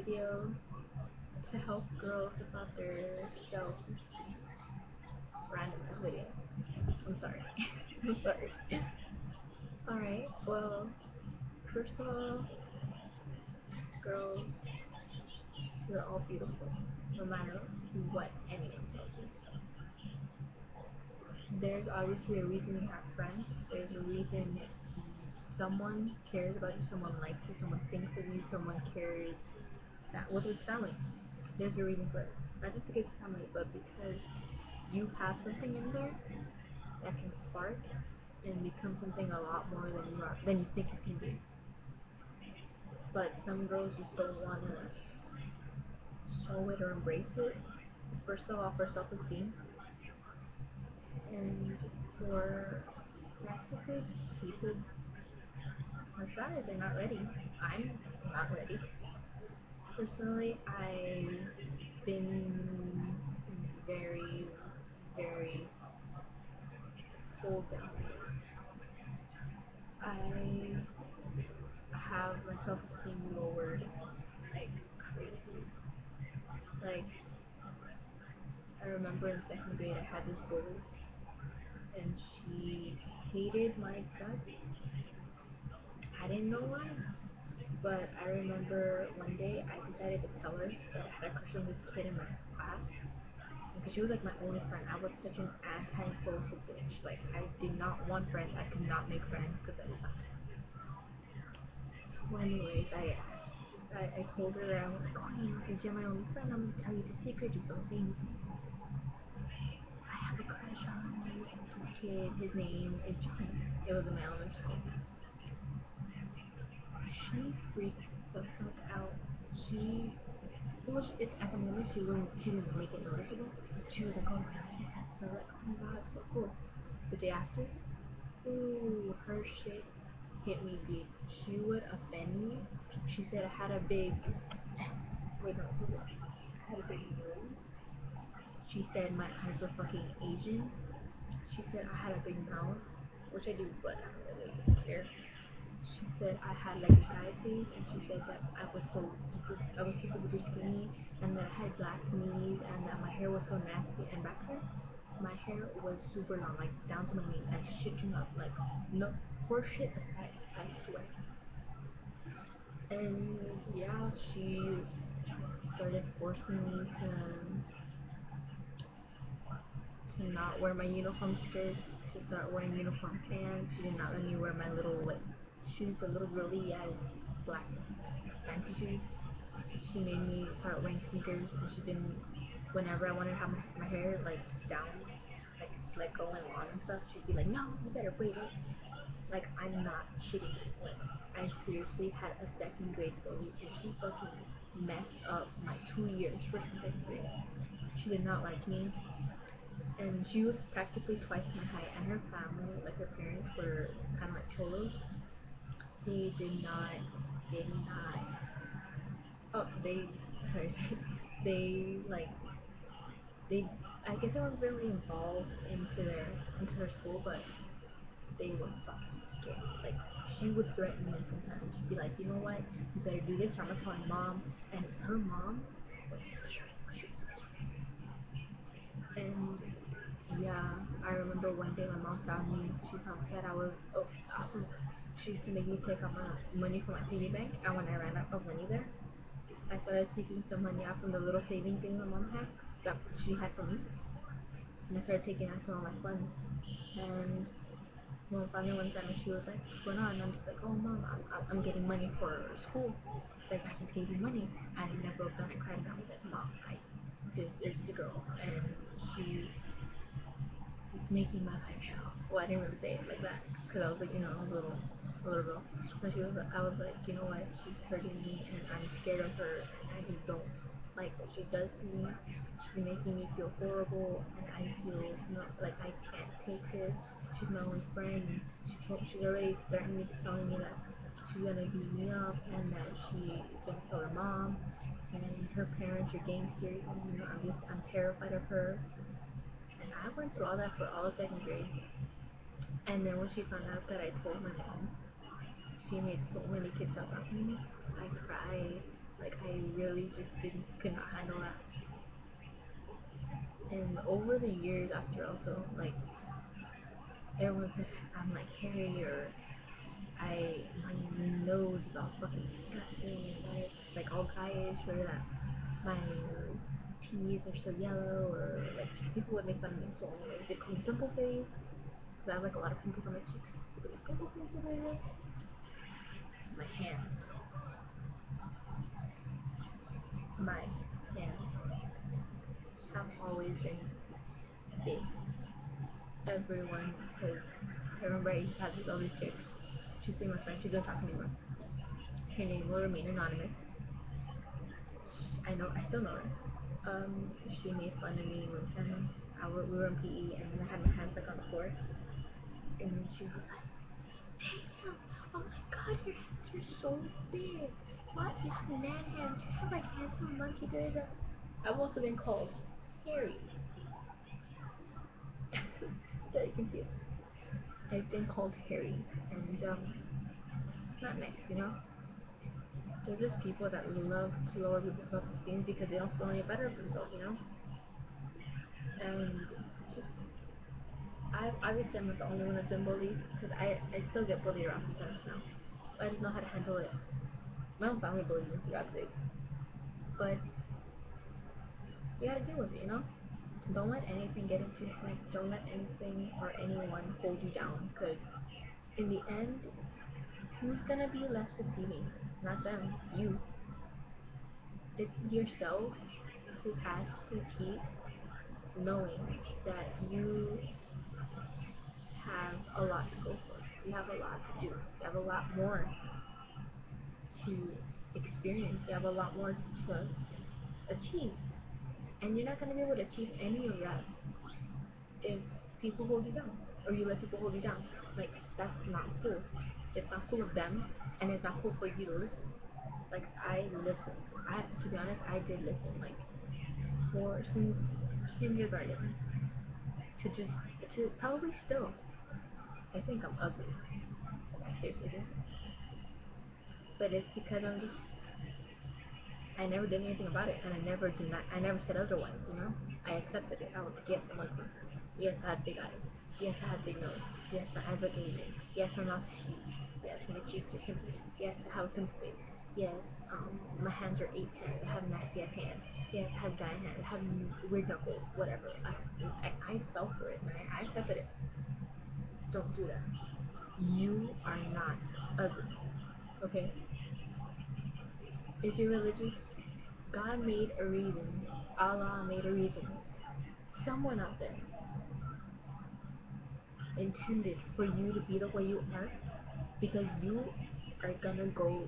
video to help girls about their self-esteem. Random video. I'm sorry. I'm sorry. Alright, well, first of all, girls, you're all beautiful, no matter what anyone tells you. There's obviously a reason you have friends. There's a reason someone cares about you, someone likes you, someone thinks of you, someone cares that whether it's family. There's a reason for it. Not just because it's family, but because you have something in there that can spark and become something a lot more than you think it can be. But some girls just don't want to show it or embrace it. First of all, for self-esteem, and for practically just people are shy. They're not ready. I'm not ready. Personally, I've been very, very pulled down. I have my self-esteem lowered like crazy. Like, I remember in second grade I had this bully, and she hated my guts. I didn't know why, but I remember one day I decided to tell her that I had a crush on this kid in my class, because she was like my only friend. I was such an anti-social bitch. Like, I did not want friends. I could not make friends because I sucked. Well, anyways, I told her, I was like, oh, since you're my only friend, I'm gonna tell you the secret. Just don't say anything. I have a crush on this kid. His name is John. It was in my elementary school. She freaked the fuck out. She, well, at the moment she didn't make it noticeable. She was like, oh, really? That's so, like, oh my god, so cool. The day after, ooh, her shit hit me deep. She would offend me. She said I had a big, wait, no, was it? I had a big nose. She said my eyes were fucking Asian. She said I had a big mouth, which I do, but I don't really care. She said I had like a guy face, and she said that I was super duper skinny, and that I had black knees, and that my hair was so nasty. And back then, my hair was super long, like down to my knees. I shit you not, like no horse shit aside, I swear. And yeah, she started forcing me to not wear my uniform skirts, to start wearing uniform pants. She did not let me wear my little like shoes, the little girly ass black fancy shoes. She made me start wearing sneakers, and she didn't. Whenever I wanted to have my hair like down, like just like going on and stuff, she'd be like, "No, you better braid it." Like, I'm not shitting. Like, I seriously had a second grade bully, and she fucking messed up my 2 years first and second grade. She did not like me, and she was practically twice my height, and her family, like her parents, were kind of like cholos. They did not, oh, they, sorry, they, like, they, I guess they were really involved into her school, but they were fucking scared. Like, she would threaten me sometimes. She'd be like, you know what, you better do this or I'm gonna tell my mom. And her mom was scary. She was scary. And yeah, I remember one day my mom found me. She found that I was, oh, also, she used to make me take out my money from my piggy bank. And when I ran out of money there, I started taking some money out from the little saving thing my mom had, that she had for me. And I started taking out some of my funds. And well, finally one time she was like, what's going on? And I'm just like, oh mom, I'm getting money for school. She's like, I just gave you money. And I broke down and cried, and I was like, mom, there's this girl, and she is making my life hell. Well, I didn't really say it like that, because I was like, a little girl. So I was like, you know what, she's hurting me, and I'm scared of her, and I just don't like what she does to me. She's making me feel horrible, and I feel no, like I can't take this. She's my only friend, and she's already threatened me, telling me that she's gonna beat me up, and that she is gonna tell her mom, and her parents are gangsters, and I'm terrified of her. And I went through all that for all of second grade. And then when she found out that I told my mom, she made so many kids stop talking to me. I cried. Like I really just didn't could not handle that. And over the years after also like everyone's like I'm like hairy or my nose is all fucking disgusting and that it's like all guyish or that my teeth are so yellow or like people would make fun of me so like they call me pimple face because I have like a lot of pimples on my cheeks. They like pimple face over there. My hands, my hands have always been big. Everyone has. I remember I had this other chick. She's still my friend. She doesn't talk to me anymore. Her name will remain anonymous. I know. I still know her. She made fun of me one time. We were in PE, and then I had my hands like on the floor, and then she was like, "Damn! Oh my God, your hands are so big. What? You have man hands. You have like hands of a monkey." I've also been called hairy. That you can see it. I've been called hairy, and it's not nice, you know. They're just people that love to lower people's self-esteem because they don't feel any better of themselves, you know. And just, obviously I'm not the only one that's been bullied because I still get bullied around sometimes now. But I just know how to handle it. My own family bullies me, for God's sake. But you gotta deal with it, you know. Don't let anything get into your head. Don't let anything or anyone hold you down because in the end, who's gonna be left succeeding? Not them, you. It's yourself who has to keep knowing that you have a lot to go for. You have a lot to do. You have a lot more to experience. You have a lot more to achieve. And you're not going to be able to achieve any of that if people hold you down or you let people hold you down. Like, that's not cool. It's not cool of them, and it's not cool for you to listen. Like, I listened. To be honest, I did listen. Like, since kindergarten to just, to probably still. I think I'm ugly. Like, I seriously do. But it's because I never did anything about it, and I never said otherwise, you know? I accepted it. I was like, yes, I'm ugly. Yes, I had big eyes. Yes, I had big nose. Yes, my eyes look Asian. Yes, my mouth is huge. Yes, my cheeks are pimply. Yes, I have a pimple face. Yes, my hands are 8 10. I have nasty ass hands. Yes, I have giant hands. I have weird knuckles. Whatever. I fell for it, and I accepted it. Don't do that. You are not ugly. Okay? If you're religious, God made a reason. Allah made a reason. Someone out there intended for you to be the way you are because you are gonna go